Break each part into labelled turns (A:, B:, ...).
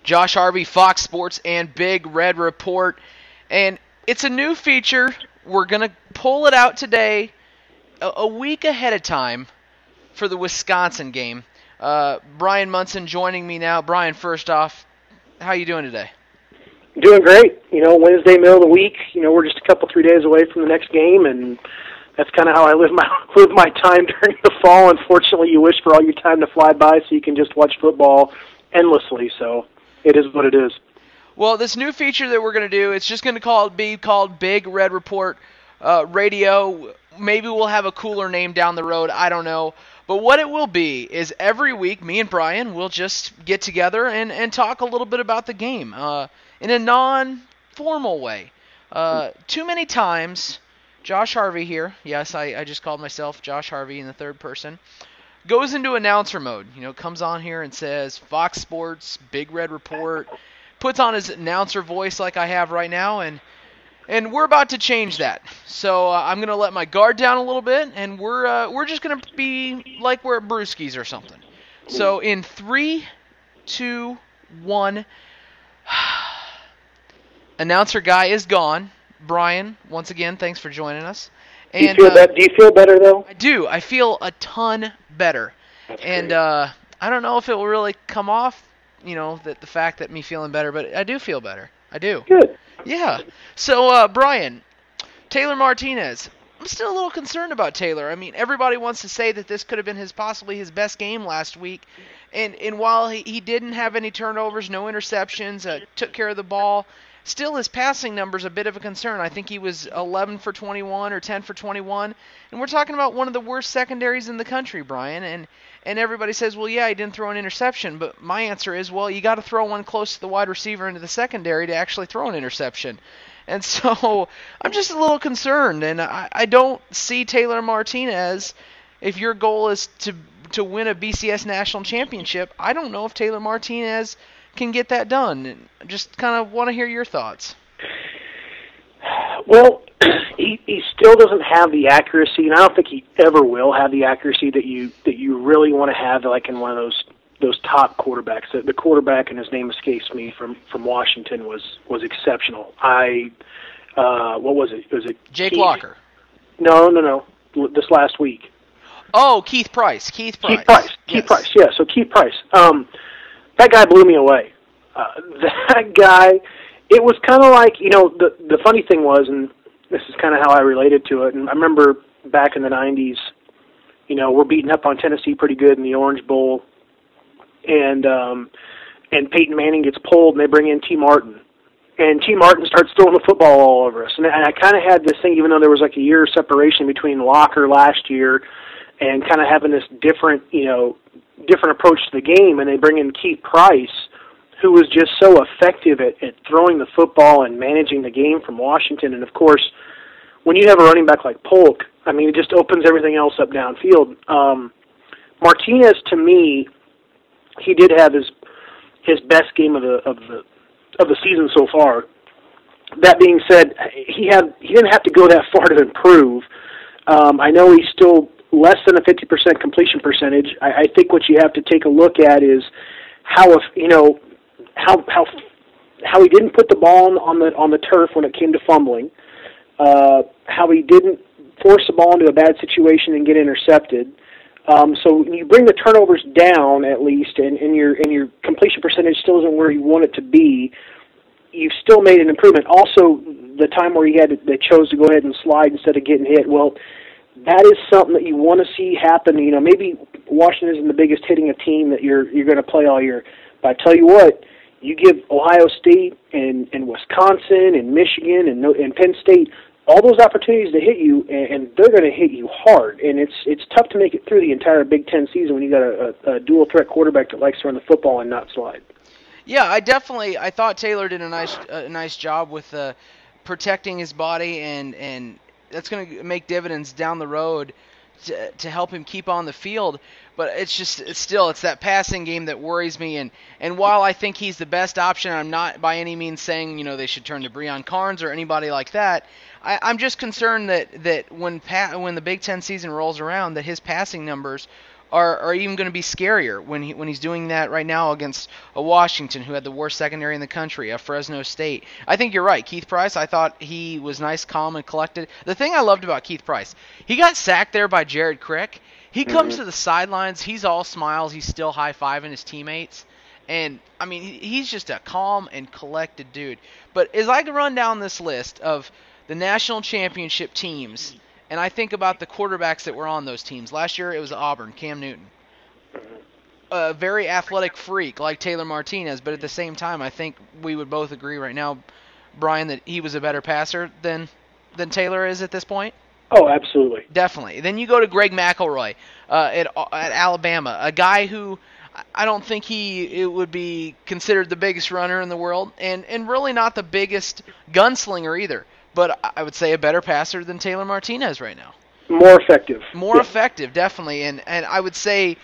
A: Josh Harvey, Fox Sports, and Big Red Report. And it's a new feature. We're going to pull it out today, a week ahead of time for the Wisconsin game. Brian Munson joining me now. Brian, first off, how you doing today?
B: Doing great. Wednesday, middle of the week. We're just a couple, 3 days away from the next game, and that's kind of how I live my time during the fall. Unfortunately, you wish for all your time to fly by so you can just watch football endlessly. So it is what it is.
A: Well, this new feature that we're going to do, it's just going to be called Big Red Report Radio. Maybe we'll have a cooler name down the road. I don't know. But what it will be is every week, me and Brian will just get together and talk a little bit about the game in a non-formal way. Too many times, Josh Harvey here, yes, I just called myself Josh Harvey in the third person, goes into announcer mode. Comes on here and says Fox Sports, Big Red Report, puts on his announcer voice like I have right now, and we're about to change that. So I'm going to let my guard down a little bit, and we're just going to be like we're at Brewski's or something. So in 3, 2, 1, announcer guy is gone. Brian, once again, thanks for joining us. And,
B: do you feel better, though?
A: I do. I feel a ton better.
B: That's
A: and
B: great.
A: I don't know if it will really come off, the fact that me feeling better, but I do feel better. I do.
B: Good.
A: Yeah. So, Brian, Taylor Martinez. I'm still a little concerned about Taylor. I mean, everybody wants to say that this could have been possibly his best game last week. And while he didn't have any turnovers, no interceptions, took care of the ball, still his passing number's a bit of a concern. I think he was 11 for 21 or 10 for 21. And we're talking about one of the worst secondaries in the country, Brian. And everybody says, well, yeah, he didn't throw an interception. But my answer is, well, you got to throw one close to the wide receiver into the secondary to actually throw an interception. And so I'm just a little concerned. And I don't see Taylor Martinez, if your goal is to win a BCS national championship, I don't know if Taylor Martinez can get that done. And just kind of want to hear your thoughts.
B: Well, he still doesn't have the accuracy, and I don't think he ever will have the accuracy that you really want to have, like in one of those top quarterbacks. The quarterback, and his name escapes me, from Washington was exceptional. What was it? Was it
A: Jake
B: Keith?
A: Locker?
B: No. This last week.
A: Oh, Keith Price. Keith Price.
B: Yeah, so Keith Price. That guy blew me away. That guy, it was kind of like, the funny thing was, and this is kind of how I related to it, and I remember back in the 90s, we're beating up on Tennessee pretty good in the Orange Bowl, and Peyton Manning gets pulled, and they bring in T. Martin. And T. Martin starts throwing the football all over us. And I kind of had this thing, even though there was like a year separation between Locker last year and kind of having this different approach to the game, and they bring in Keith Price, who was just so effective at throwing the football and managing the game from Washington. And, of course, when you have a running back like Polk, I mean, it just opens everything else up downfield. Martinez, to me, he did have his best game of the season so far. That being said, he didn't have to go that far to improve. I know he's still less than a 50% completion percentage. I think what you have to take a look at is how he didn't put the ball on the turf when it came to fumbling, how he didn't force the ball into a bad situation and get intercepted. So when you bring the turnovers down, at least, and your completion percentage still isn't where you want it to be, you've still made an improvement. Also, the time where they chose to go ahead and slide instead of getting hit, well, that is something that you want to see happen. Maybe Washington isn't the biggest hitting a team that you're going to play all year. But I tell you what, you give Ohio State and Wisconsin and Michigan and Penn State all those opportunities to hit you, and they're going to hit you hard. And it's tough to make it through the entire Big Ten season when you got a dual threat quarterback that likes to run the football and not slide.
A: Yeah, I thought Taylor did a nice job with protecting his body, and that's going to make dividends down the road to help him keep on the field. But it's that passing game that worries me. And while I think he's the best option, I'm not by any means saying they should turn to Breon Carnes or anybody like that. I'm just concerned that when the Big Ten season rolls around, that his passing numbers are even going to be scarier when he's doing that right now against a Washington who had the worst secondary in the country, a Fresno State. I think you're right. Keith Price, I thought he was nice, calm, and collected. The thing I loved about Keith Price, he got sacked there by Jared Crick. He comes to the sidelines. He's all smiles. He's still high-fiving his teammates. And, I mean, he's just a calm and collected dude. But as I run down this list of the national championship teams, and I think about the quarterbacks that were on those teams. Last year it was Auburn, Cam Newton. A very athletic freak like Taylor Martinez, but at the same time I think we would both agree right now, Brian, that he was a better passer than Taylor is at this point.
B: Oh, absolutely.
A: Definitely. Then you go to Greg McElroy at Alabama, a guy who I don't think it would be considered the biggest runner in the world, and really not the biggest gunslinger either. But I would say a better passer than Taylor Martinez right now.
B: More effective.
A: More effective, definitely. And I would say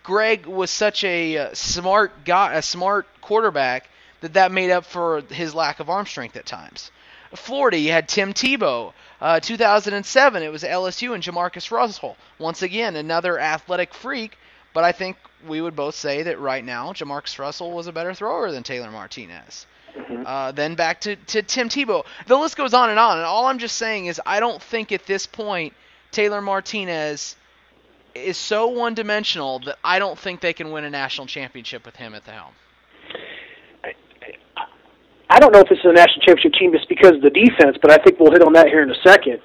A: Greg was such a smart guy, a smart quarterback, that made up for his lack of arm strength at times. Florida, you had Tim Tebow. 2007, it was LSU and Jamarcus Russell. Once again, another athletic freak, but I think we would both say that right now Jamarcus Russell was a better thrower than Taylor Martinez. Then back to Tim Tebow. The list goes on, and all I'm just saying is I don't think at this point Taylor Martinez is so one-dimensional that I don't think they can win a national championship with him at the helm.
B: I don't know if this is a national championship team just because of the defense, but I think we'll hit on that here in a second.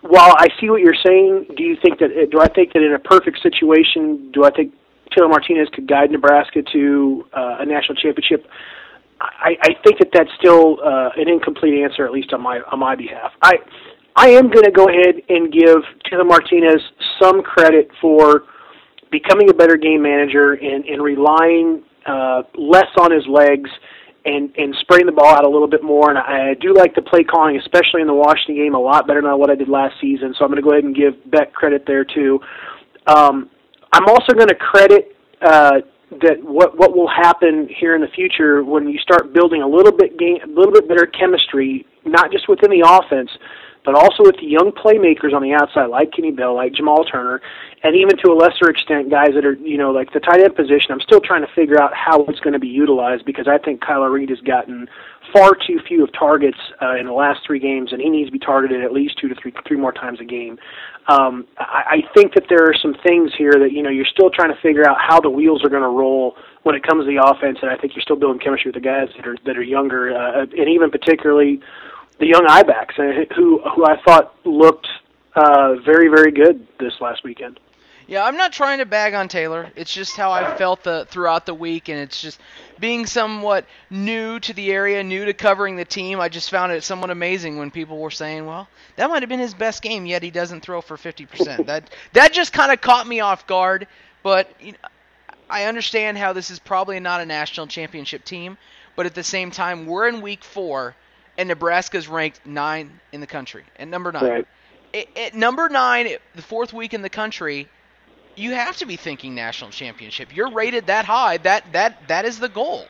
B: While I see what you're saying, do I think that in a perfect situation, do I think Taylor Martinez could guide Nebraska to a national championship? I think that's still an incomplete answer, at least on my behalf. I am going to go ahead and give Taylor Martinez some credit for becoming a better game manager and relying less on his legs and spreading the ball out a little bit more. And I do like the play calling, especially in the Washington game, a lot better than what I did last season. So I'm going to go ahead and give Beck credit there too. I'm also going to credit that what will happen here in the future when you start building a little bit better chemistry, not just within the offense, but also with the young playmakers on the outside, like Kenny Bell, like Jamal Turner, and even to a lesser extent, guys that are, like the tight end position. I'm still trying to figure out how it's going to be utilized because I think Kyler Reed has gotten far too few of targets in the last 3 games, and he needs to be targeted at least 2 to 3 more times a game. I think that there are some things here that, you're still trying to figure out how the wheels are going to roll when it comes to the offense, and I think you're still building chemistry with the guys that are younger, and even particularly the young I-backs, who I thought looked very, very good this last weekend.
A: Yeah, I'm not trying to bag on Taylor. It's just how I felt throughout the week, and it's just being somewhat new to the area, new to covering the team. I just found it somewhat amazing when people were saying, well, that might have been his best game, yet he doesn't throw for 50%. That just kind of caught me off guard, but I understand how this is probably not a national championship team, but at the same time, we're in week 4, and Nebraska's ranked 9 in the country, at number 9.
B: Right.
A: At number 9, the 4th week in the country, you have to be thinking national championship. You're rated that high. That is the goal.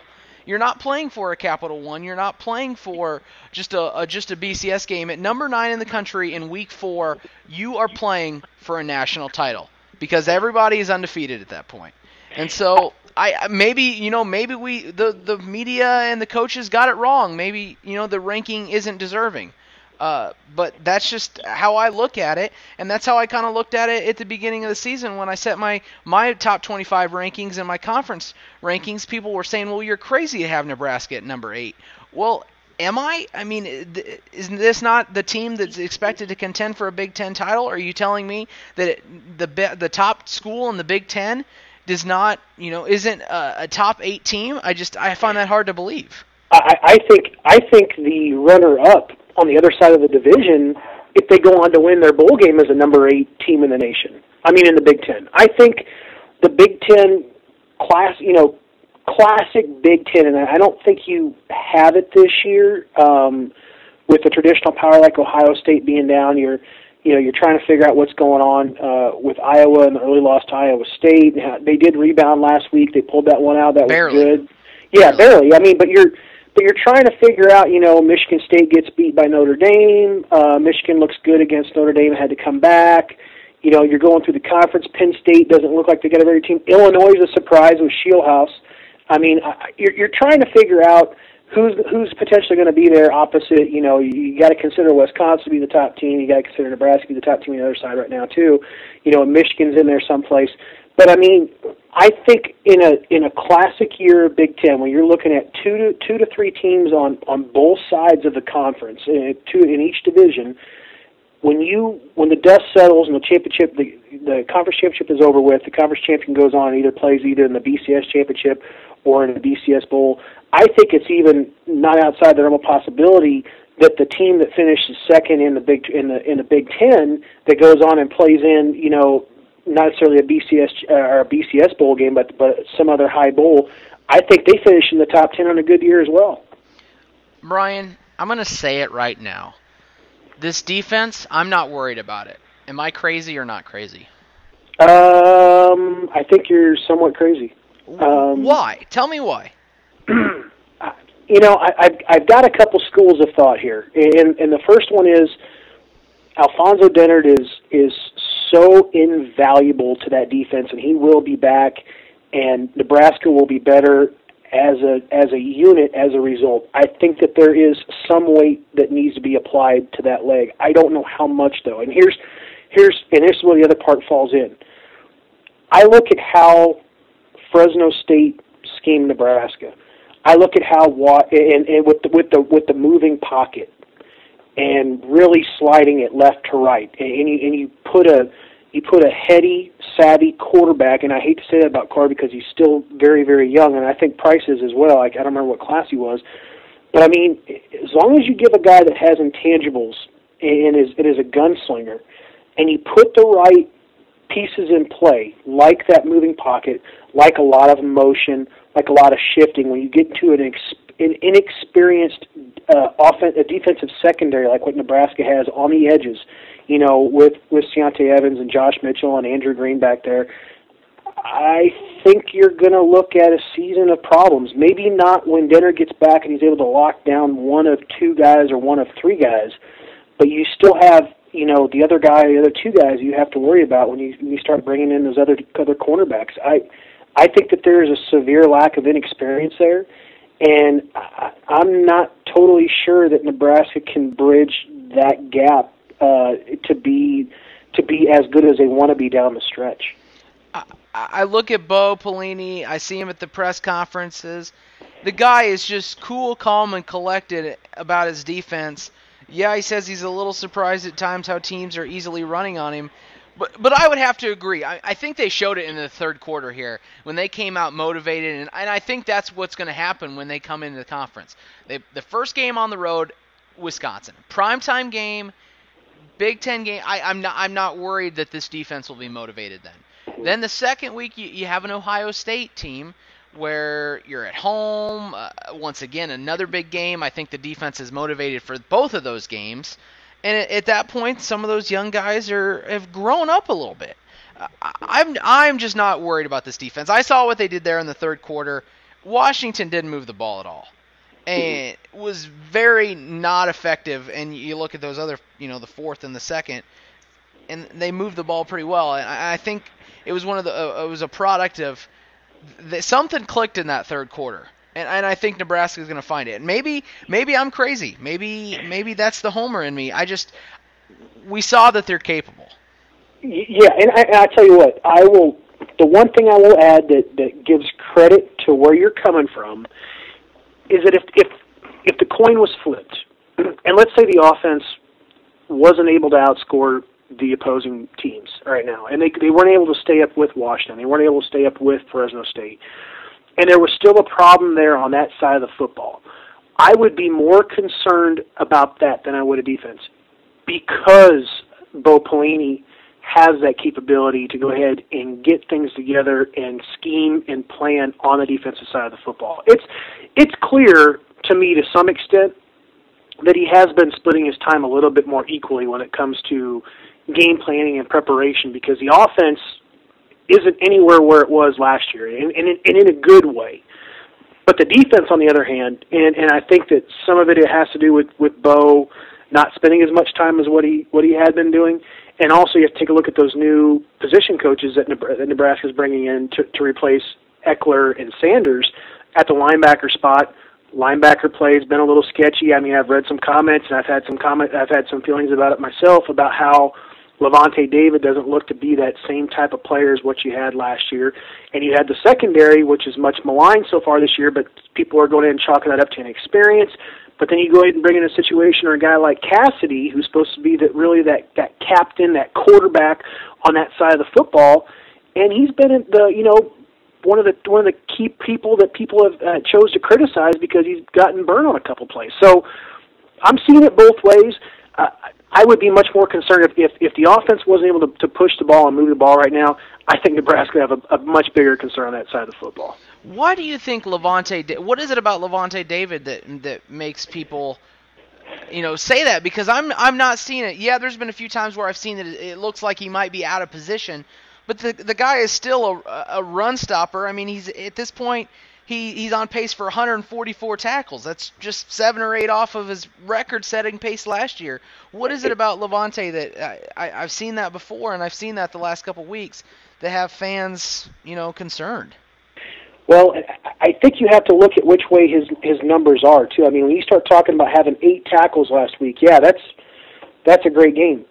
A: You're not playing for a Capital One. You're not playing for just a BCS game. At number 9 in the country in week 4, you are playing for a national title because everybody is undefeated at that point. And so maybe the media and the coaches got it wrong. Maybe the ranking isn't deserving. But that's just how I look at it, and that's how I kind of looked at it at the beginning of the season when I set my top 25 rankings and my conference rankings. People were saying, well, you're crazy to have Nebraska at number 8. Well, am I? I mean, isn't this not the team that's expected to contend for a Big Ten title? Are you telling me that the top school in the Big Ten does not, isn't a top 8 team? I find that hard to believe.
B: I think the runner-up on the other side of the division, if they go on to win their bowl game, is a number 8 team in the nation. I mean, in the Big Ten. I think the Big Ten classic Big Ten, and I don't think you have it this year with the traditional power like Ohio State being down. You're trying to figure out what's going on with Iowa and the early loss to Iowa State. They did rebound last week. They pulled that one out. That was good. Yeah, barely. I mean, but you're trying to figure out, Michigan State gets beat by Notre Dame. Michigan looks good against Notre Dame and had to come back. You know, you're going through the conference. Penn State doesn't look like they got a very team. Illinois is a surprise with Shieldhouse. I mean, you're trying to figure out who's potentially going to be there opposite. You know, you got to consider Wisconsin to be the top team. You got to consider Nebraska to be the top team on the other side right now too. You know, Michigan's in there someplace. But I mean, I think in a classic year of Big Ten, when you're looking at two to three teams on both sides of the conference, two in each division, when the dust settles and the championship, the conference championship is over with, the conference champion goes on and either plays either in the BCS championship or in the BCS bowl. I think it's even not outside the realm of possibility that the team that finishes second in the Big Ten that goes on and plays in, you know, not necessarily a BCS or a BCS bowl game, but some other high bowl, I think they finish in the top 10 on a good year as well.
A: Brian, I'm going to say it right now. This defense, I'm not worried about it. Am I crazy or not crazy?
B: I think you're somewhat crazy.
A: Why? Tell me why.
B: You know, I've got a couple schools of thought here, and the first one is Alfonso Dennard is so invaluable to that defense, and he will be back, and Nebraska will be better as a unit as a result. I think that there is some weight that needs to be applied to that leg. I don't know how much though, and here's where the other part falls in. I look at how Fresno State schemed Nebraska. I look at how and with the moving pocket and really sliding it left to right, and you put a heady, savvy quarterback, and I hate to say that about Carr because he's still very, very young, and I think Price is as well. I don't remember what class he was, but I mean, as long as you give a guy that has intangibles and is a gunslinger, and you put the right pieces in play, like that moving pocket, like a lot of motion, like a lot of shifting, when you get into an inexperienced a defensive secondary like what Nebraska has on the edges, you know, with Deontay Evans and Josh Mitchell and Andrew Green back there, I think you're going to look at a season of problems. Maybe not when Dennard gets back and he's able to lock down one of two guys or one of three guys, but you still have, you know, the other two guys you have to worry about when you start bringing in those other cornerbacks. I think that there is a severe lack of inexperience there, and I'm not totally sure that Nebraska can bridge that gap to be as good as they want to be down the stretch.
A: I look at Bo Pelini. I see him at the press conferences. The guy is just cool, calm, and collected about his defense. Yeah, he says he's a little surprised at times how teams are easily running on him. But I would have to agree. I think they showed it in the third quarter here when they came out motivated, and I think that's what's going to happen when they come into the conference. The first game on the road, Wisconsin. Primetime game, Big Ten game. I'm not worried that this defense will be motivated then. Then the second week, you have an Ohio State team where you're at home. Once again, another big game. I think the defense is motivated for both of those games. And at that point, some of those young guys have grown up a little bit. I'm just not worried about this defense. I saw what they did there in the third quarter. Washington didn't move the ball at all, and it was very not effective. And you look at those other, you know, the fourth and the second, and they moved the ball pretty well. And I think it was it was a product of something clicked in that third quarter. And I think Nebraska is going to find it. Maybe I'm crazy. Maybe that's the homer in me. We saw that they're capable.
B: Yeah, and I tell you what, the one thing I will add that gives credit to where you're coming from is that if the coin was flipped, and let's say the offense wasn't able to outscore the opposing teams right now, and they weren't able to stay up with Washington, they weren't able to stay up with Fresno State, and there was still a problem there on that side of the football, I would be more concerned about that than I would a defense, because Bo Pelini has that capability to go ahead and get things together and scheme and plan on the defensive side of the football. It's clear to me to some extent that he has been splitting his time a little bit more equally when it comes to game planning and preparation, because the offense isn't anywhere where it was last year, and in a good way. But the defense, on the other hand, and I think that some of it has to do with Bo not spending as much time as what he had been doing, And also you have to take a look at those new position coaches that Nebraska's bringing in to replace Eckler and Sanders at the linebacker spot. Linebacker play has been a little sketchy. I mean, I've read some comments, and I've had some feelings about it myself about how Levante David doesn't look to be that same type of player as what you had last year. And you had the secondary, which is much maligned so far this year, but people are going in and chalking that up to inexperience. But then you go ahead and bring in a situation or a guy like Cassidy, who's supposed to be that captain, that quarterback on that side of the football, and he's been one of the key people that people have chose to criticize because he's gotten burned on a couple plays. So I'm seeing it both ways. I would be much more concerned if the offense wasn't able to push the ball and move the ball right now. I think Nebraska would have a much bigger concern on that side of the football.
A: Why do you think what is it about Levante David that makes people say that? Because I'm not seeing it. Yeah, there's been a few times where I've seen that it looks like he might be out of position, but the guy is still a run stopper. I mean, he's at this point he's on pace for 144 tackles. That's just 7 or 8 off of his record-setting pace last year. What is it about Levante that I've seen that before, and I've seen that the last couple weeks that have fans concerned?
B: Well, I think you have to look at which way his numbers are too. I mean, when you start talking about having 8 tackles last week, yeah, that's a great game.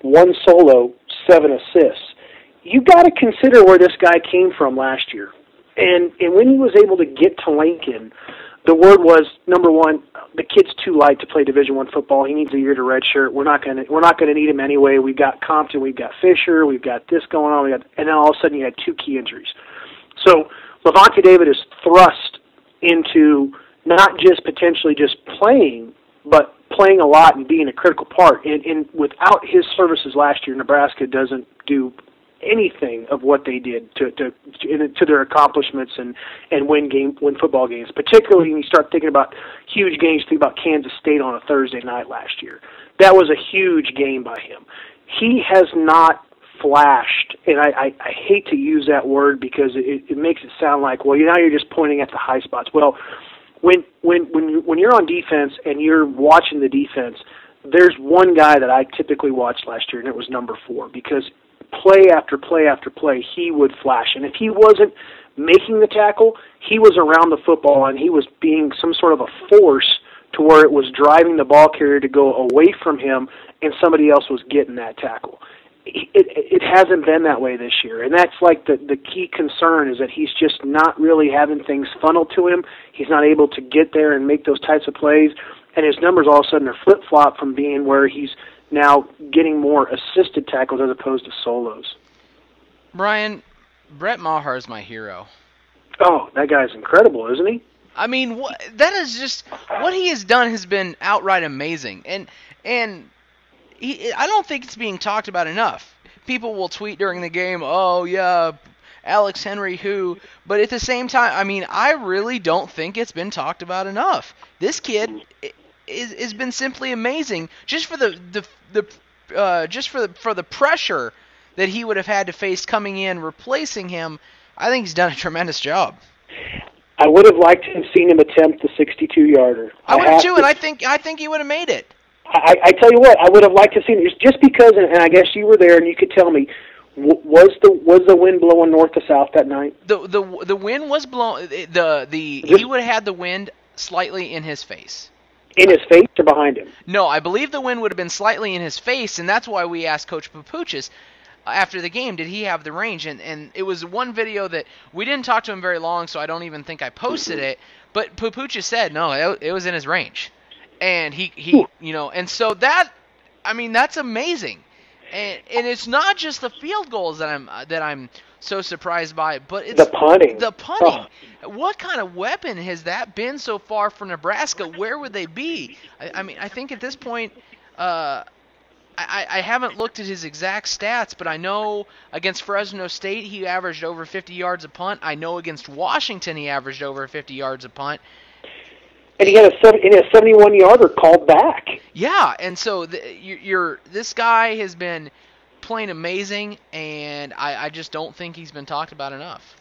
B: 1 solo, 7 assists. You got to consider where this guy came from last year. And when he was able to get to Lincoln, the word was, number one, the kid's too light to play Division I football. He needs a year to redshirt. We're not going to need him anyway. We've got Compton, we've got Fisher, we've got this going on, and then all of a sudden you had 2 key injuries. So Levante David is thrust into not just potentially just playing, but playing a lot and being a critical part. And without his services last year, Nebraska doesn't do anything of what they did to their accomplishments and win football games. Particularly when you start thinking about huge games, think about Kansas State on a Thursday night last year. That was a huge game by him. He has not flashed, and I hate to use that word because it makes it sound like, well, now you're just pointing at the high spots. Well, when you're on defense and you're watching the defense, there's one guy that I typically watched last year, and it was number 4, because play after play after play, he would flash. And if he wasn't making the tackle, he was around the football, and he was being some sort of a force to where it was driving the ball carrier to go away from him, and somebody else was getting that tackle. It hasn't been that way this year, and that's like the key concern, is that he's just not really having things funneled to him. He's not able to get there and make those types of plays, and his numbers all of a sudden are flip-flop from being where he's now getting more assisted tackles as opposed to solos.
A: Brian, Brett Maher is my hero.
B: Oh, that guy's incredible, isn't he?
A: I mean, that is just what he has done has been outright amazing, and I don't think it's being talked about enough. People will tweet during the game, "Oh yeah, Alex Henry who?" But at the same time, I mean, I really don't think it's been talked about enough. This kid has been simply amazing, just for the pressure that he would have had to face coming in, replacing him. I think he's done a tremendous job.
B: I would have liked to have seen him attempt the 62-yarder.
A: I would have too, and I think he would have made it.
B: I tell you what, I would have liked to see it just because, and I guess you were there, and you could tell me, was the wind blowing north to south that night?
A: The wind was blowing. He would have had the wind slightly in his face.
B: In his face or behind him?
A: No, I believe the wind would have been slightly in his face, and that's why we asked Coach Papuchis after the game, did he have the range? And it was one video that we didn't talk to him very long, so I don't even think I posted it. But Papuchis said no, it was in his range. And he and so that, I mean, that's amazing, and it's not just the field goals that I'm so surprised by, but it's
B: the punting.
A: Oh. What kind of weapon has that been so far for Nebraska? Where would they be? I mean, I think at this point, I haven't looked at his exact stats, but I know against Fresno State he averaged over 50 yards a punt. I know against Washington he averaged over 50 yards a punt.
B: And he had a 71-yarder called back.
A: Yeah, and so this guy has been playing amazing, and I just don't think he's been talked about enough.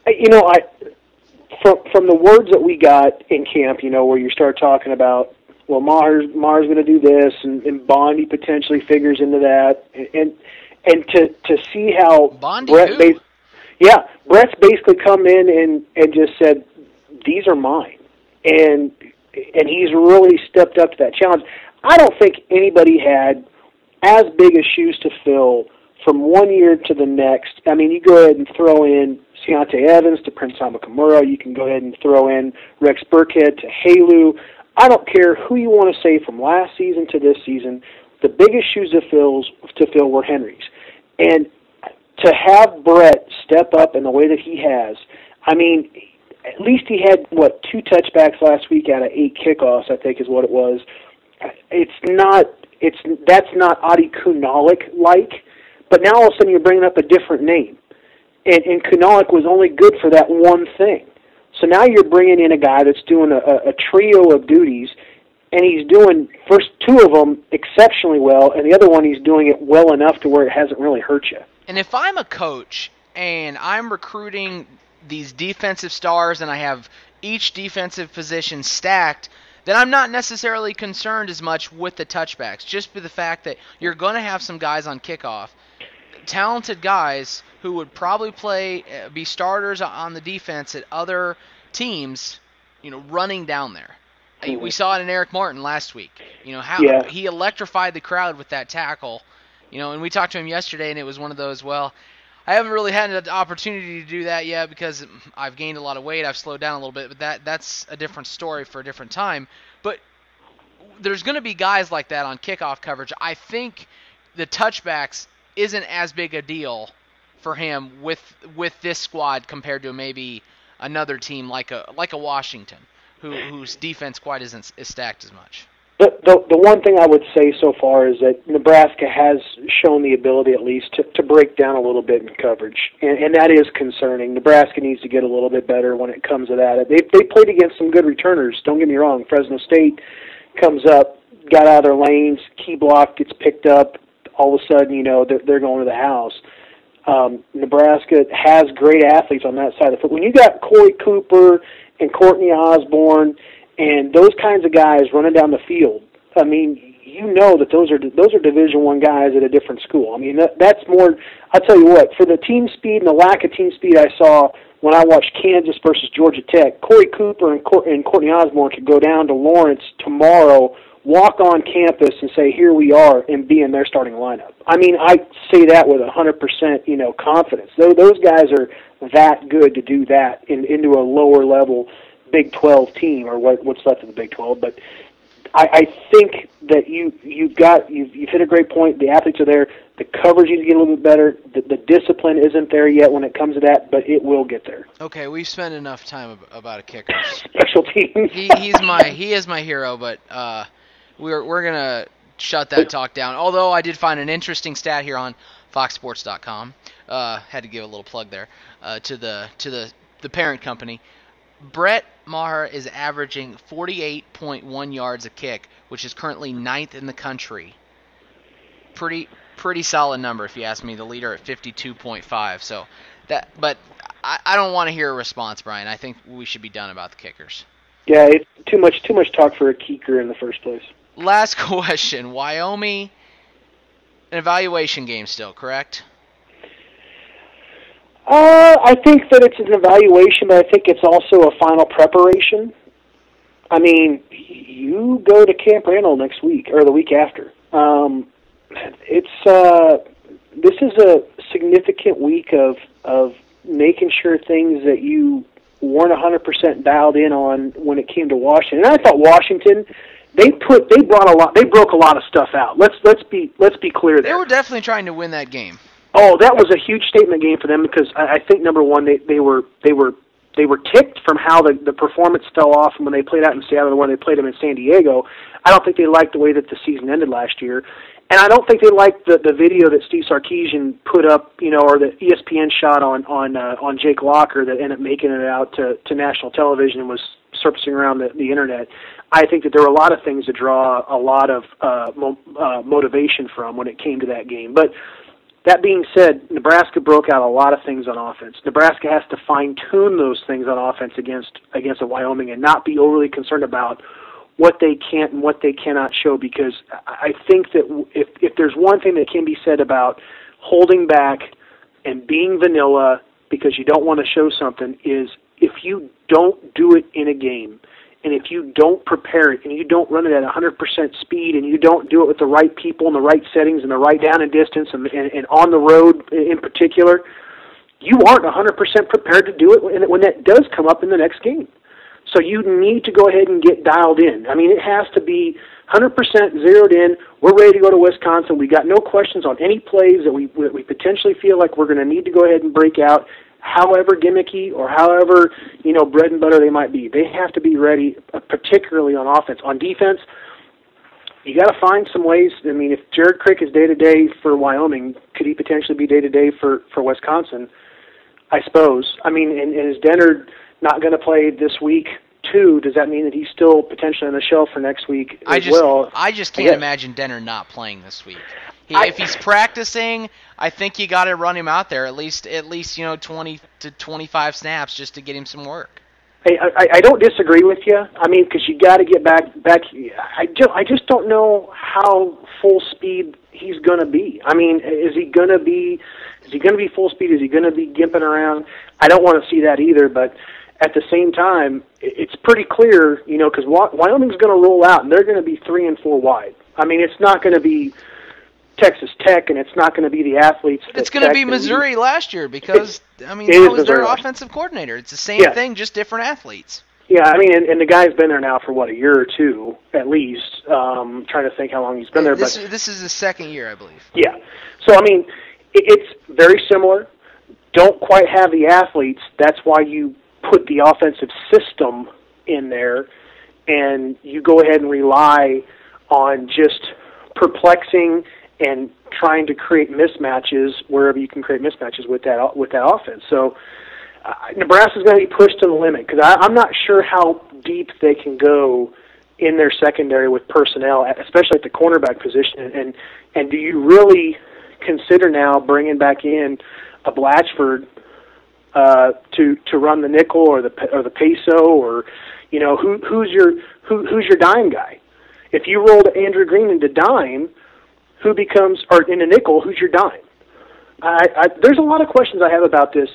B: From the words that we got in camp, where you start talking about well, Maher's going to do this, and Bondi potentially figures into that, and to see how
A: Bondi who?
B: Brett's basically come in and just said, these are mine, and he's really stepped up to that challenge. I don't think anybody had as big of shoes to fill from one year to the next. I mean, you go ahead and throw in Deontay Evans to Prince Hamakamura. You can go ahead and throw in Rex Burkhead to Halu. I don't care who you want to say from last season to this season. The biggest shoes to fill were Henry's. And to have Brett step up in the way that he has, I mean, at least he had, 2 touchbacks last week out of 8 kickoffs, I think is what it was. That's not Adi Kunalik-like, but now all of a sudden you're bringing up a different name. And Kunalik was only good for that one thing. So now you're bringing in a guy that's doing a trio of duties, and he's doing first 2 of them exceptionally well, and the other one he's doing it well enough to where it hasn't really hurt you.
A: And if I'm a coach and I'm recruiting these defensive stars and I have each defensive position stacked, then I'm not necessarily concerned as much with the touchbacks, just for the fact that you're going to have some guys on kickoff, talented guys who would probably be starters on the defense at other teams, running down there. Mm-hmm. We saw it in Eric Martin last week. How he electrified the crowd with that tackle. And we talked to him yesterday, and it was one of those, well, I haven't really had an opportunity to do that yet because I've gained a lot of weight. I've slowed down a little bit, but that's a different story for a different time. But there's going to be guys like that on kickoff coverage. I think the touchbacks isn't as big a deal for him with this squad compared to maybe another team like a Washington, whose defense quite isn't as stacked as much.
B: The one thing I would say so far is that Nebraska has shown the ability at least to break down a little bit in coverage, and that is concerning. Nebraska needs to get a little bit better when it comes to that. They played against some good returners, don't get me wrong. Fresno State comes up, got out of their lanes, key block gets picked up, all of a sudden, they're going to the house. Nebraska has great athletes on that side of the foot. When you got Corey Cooper and Courtney Osborne and those kinds of guys running down the field, I mean, that those are Division I guys at a different school. I mean, that's more. I'll tell you what, for the team speed and the lack of team speed I saw when I watched Kansas versus Georgia Tech, Corey Cooper and Courtney Osborne could go down to Lawrence tomorrow, walk on campus and say, here we are, and be in their starting lineup. I mean, I say that with 100%, confidence. Those guys are that good to do that into a lower level Big 12 team, or what's left of the Big 12. But I think that you've hit a great point. The athletes are there. The coverage needs to get a little bit better. The discipline isn't there yet when it comes to that, but it will get there.
A: Okay, we've spent enough time about a kicker.
B: Special team.
A: he is my hero, but we're gonna shut that talk down. Although I did find an interesting stat here on FoxSports.com. Had to give a little plug there to the parent company. Brett Maher is averaging 48.1 yards a kick, which is currently 9th in the country. Pretty solid number, if you ask me. The leader at 52.5. So but I don't want to hear a response, Brian. I think we should be done about the kickers.
B: Yeah, it's too much talk for a kicker in the first place.
A: Last question: Wyoming, an evaluation game still, correct?
B: I think that it's an evaluation, but I think it's also a final preparation. I mean, you go to Camp Randall next week, or the week after. This is a significant week of making sure things that you weren't 100% dialed in on when it came to Washington. And I thought Washington, they broke a lot of stuff out. Let's be clear there.
A: They were definitely trying to win that game.
B: Oh, that was a huge statement game for them because I think number one they were ticked from how the performance fell off when they played out in Seattle and when they played them in San Diego. I don't think they liked the way that the season ended last year, and I don't think they liked the video that Steve Sarkisian put up, or the ESPN shot on Jake Locker that ended up making it out to national television and was surfacing around the internet. I think that there were a lot of things to draw a lot of motivation from when it came to that game, but. That being said, Nebraska broke out a lot of things on offense. Nebraska has to fine-tune those things on offense against a Wyoming and not be overly concerned about what they can't and what they cannot show, because I think that if there's one thing that can be said about holding back and being vanilla because you don't want to show something, is if you don't do it in a game, and if you don't prepare it, and you don't run it at 100% speed, and you don't do it with the right people and the right settings and the right down and distance and on the road in particular, you aren't 100% prepared to do it when that does come up in the next game. So you need to go ahead and get dialed in. I mean, it has to be 100% zeroed in. We're ready to go to Wisconsin. We got no questions on any plays that we potentially feel like we're going to need to go ahead and break out, however gimmicky or however, bread and butter they might be. They have to be ready, particularly on offense. On defense, you got to find some ways. I mean, if Jared Crick is day-to-day for Wyoming, could he potentially be day-to-day for Wisconsin? I suppose. I mean, and is Dennard not going to play this week too? Does that mean that he's still potentially on the shelf for next week well?
A: I just can't imagine Dennard not playing this week. If he's practicing, I think you got to run him out there at least 20 to 25 snaps just to get him some work.
B: Hey, I don't disagree with you. I mean, because you got to get back. I just don't know how full speed he's going to be. I mean, is he going to be full speed? Is he going to be gimping around? I don't want to see that either. But at the same time, it's pretty clear, because Wyoming's going to roll out and they're going to be 3 and 4 wide. I mean, it's not going to be Texas Tech, and it's not going to be the athletes.
A: It's going to be Missouri last year because, that was their offensive coordinator. It's the same thing, just different athletes.
B: Yeah, I mean, and the guy's been there now for, a year or two at least. Trying to think how long he's been there.
A: This is his second year, I believe.
B: Yeah. So, I mean, it's very similar. Don't quite have the athletes. That's why you put the offensive system in there, and you go ahead and rely on just perplexing and trying to create mismatches wherever you can create mismatches with that offense. So Nebraska's going to be pushed to the limit because I'm not sure how deep they can go in their secondary with personnel, especially at the cornerback position. And do you really consider now bringing back in a Blatchford to run the nickel or the peso, or who's your dime guy? If you rolled Andrew Green into dime, who becomes, or in a nickel, who's your dime? There's a lot of questions I have about this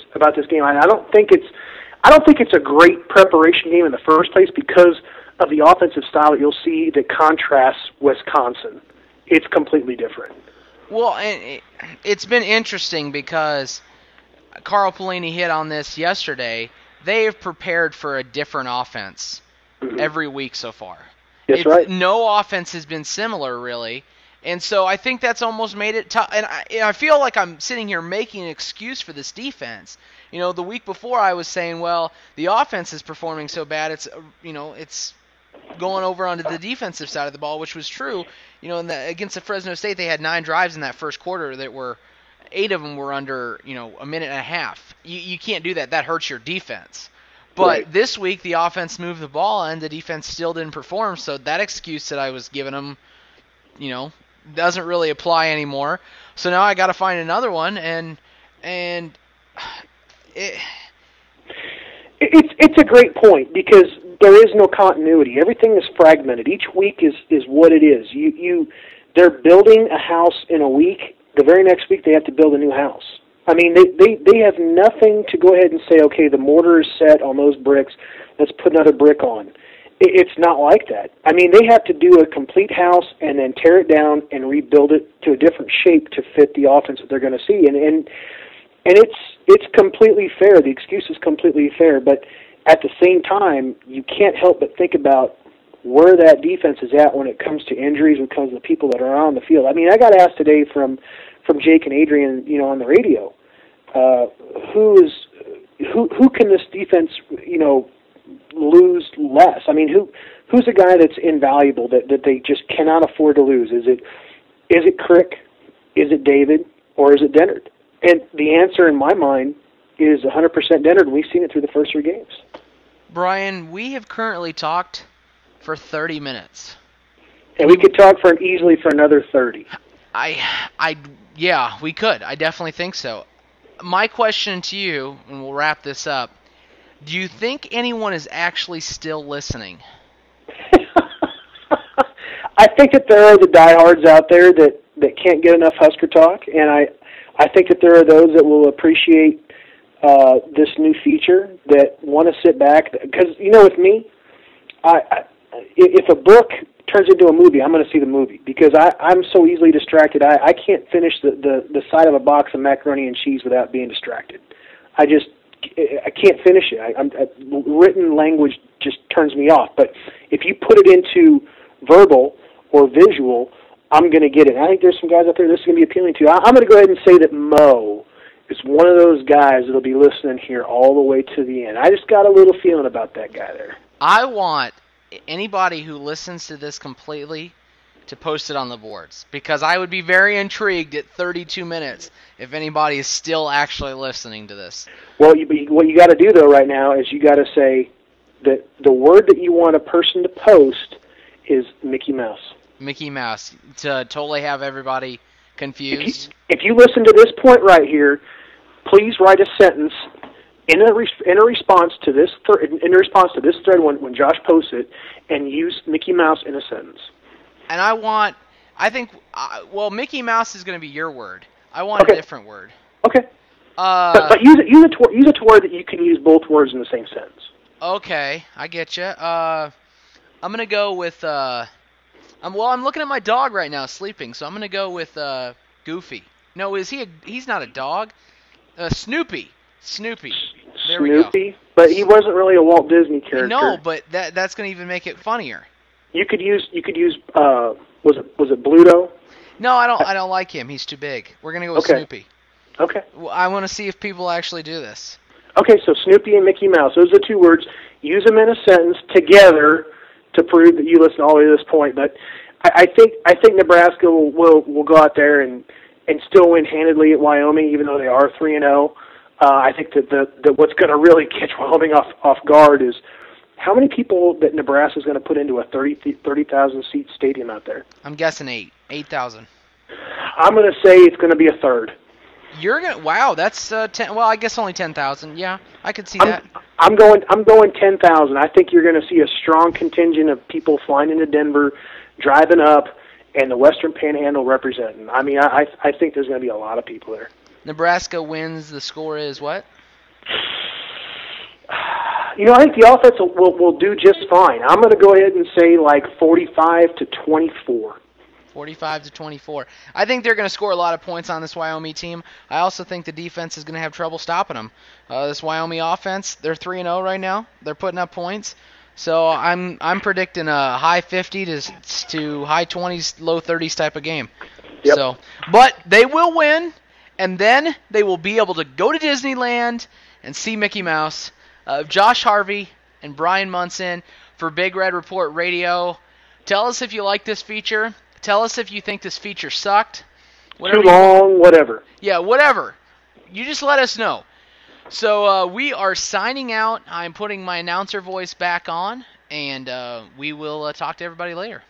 B: game. I don't think it's a great preparation game in the first place because of the offensive style that you'll see that contrasts Wisconsin. It's completely different.
A: Well, and it's been interesting because Carl Pelini hit on this yesterday. They have prepared for a different offense every week so far.
B: That's right.
A: No offense has been similar, really. And so I think that's almost made it tough. And I feel like I'm sitting here making an excuse for this defense. The week before I was saying, well, the offense is performing so bad, it's going over onto the defensive side of the ball, which was true. Against the Fresno State, they had 9 drives in that first quarter that were 8 of them were under, a minute and a half. You can't do that. That hurts your defense. But This week, the offense moved the ball, and the defense still didn't perform. So that excuse that I was giving them, doesn't really apply anymore. So now I got to find another one, and
B: it's a great point because there is no continuity. Everything is fragmented. Each week is what it is. They're building a house in a week. The very next week they have to build a new house. I mean, they have nothing to go ahead and say, okay, the mortar is set on those bricks, let's put another brick on. It's not like that. I mean, they have to do a complete house and then tear it down and rebuild it to a different shape to fit the offense that they're going to see. And it's completely fair. The excuse is completely fair. But at the same time, you can't help but think about where that defense is at when it comes to injuries, when it comes to the people that are on the field. I mean, I got asked today from Jake and Adrian, on the radio, who can this defense, lose less? I mean, who's a guy that's invaluable that they just cannot afford to lose? Is it Crick? Is it David? Or is it Dennard? And the answer in my mind is 100% Dennard, and we've seen it through the first 3 games.
A: Brian, we have currently talked for 30 minutes.
B: And we could talk easily for another 30.
A: Yeah, we could. I definitely think so. My question to you, and we'll wrap this up, do you think anyone is actually still listening?
B: I think that there are the diehards out there that can't get enough Husker talk, and I think that there are those that will appreciate this new feature that want to sit back. Because, with me, if a book turns into a movie, I'm going to see the movie because I'm so easily distracted. I can't finish the side of a box of macaroni and cheese without being distracted. I can't finish it. Written language just turns me off. But if you put it into verbal or visual, I'm going to get it. And I think there's some guys out there this is going to be appealing to. I'm going to go ahead and say that Mo is one of those guys that'll be listening here all the way to the end. I just got a little feeling about that guy there.
A: I want anybody who listens to this completely to post it on the boards because I would be very intrigued at 32 minutes if anybody is still actually listening to this.
B: Well, what you got to do, though, right now is you got to say that the word that you want a person to post is Mickey Mouse.
A: Mickey Mouse, to totally have everybody confused.
B: If you listen to this point right here, please write a sentence in a response to this thread when Josh posts it, and use Mickey Mouse in a sentence.
A: And Mickey Mouse is going to be your word. I want a different word.
B: Okay. But use it to where that you can use both words in the same sentence.
A: Okay, I get you. I'm going to go with. I'm looking at my dog right now sleeping, so I'm going to go with Goofy. No, he's not a dog. Snoopy. There
B: Snoopy,
A: we go.
B: But he wasn't really a Walt Disney character.
A: No, but that's going to even make it funnier.
B: You could use was it Bluto?
A: No, I don't like him. He's too big. We're going to go with Snoopy.
B: Okay.
A: Well, I want to see if people actually do this.
B: Okay, so Snoopy and Mickey Mouse, those are the two words. Use them in a sentence together to prove that you listened all the way to this point. But I think Nebraska will go out there and still win handedly at Wyoming, even though they are 3-0. I think that what's going to really catch Wyoming off guard is how many people that Nebraska is going to put into a 30,000 seat stadium out there.
A: I'm guessing 8,000.
B: I'm going to say it's going to be a third.
A: Wow, that's 10. Well, I guess only 10,000. Yeah, I could see that.
B: I'm going 10,000. I think you're going to see a strong contingent of people flying into Denver, driving up, and the Western Panhandle representing. I mean, I think there's going to be a lot of people there.
A: Nebraska wins. The score is what?
B: I think the offense will do just fine. I'm going to go ahead and say like 45-24.
A: 45-24. I think they're going to score a lot of points on this Wyoming team. I also think the defense is going to have trouble stopping them. This Wyoming offense, they're 3-0 right now. They're putting up points. So I'm predicting a high 50s to high 20s, low 30s type of game.
B: Yep.
A: But they will win, and then they will be able to go to Disneyland and see Mickey Mouse. Josh Harvey and Brian Munson for Big Red Report Radio. Tell us if you like this feature. Tell us if you think this feature sucked.
B: Too long, whatever.
A: Yeah, whatever. You just let us know. So we are signing out. I'm putting my announcer voice back on, and we will talk to everybody later.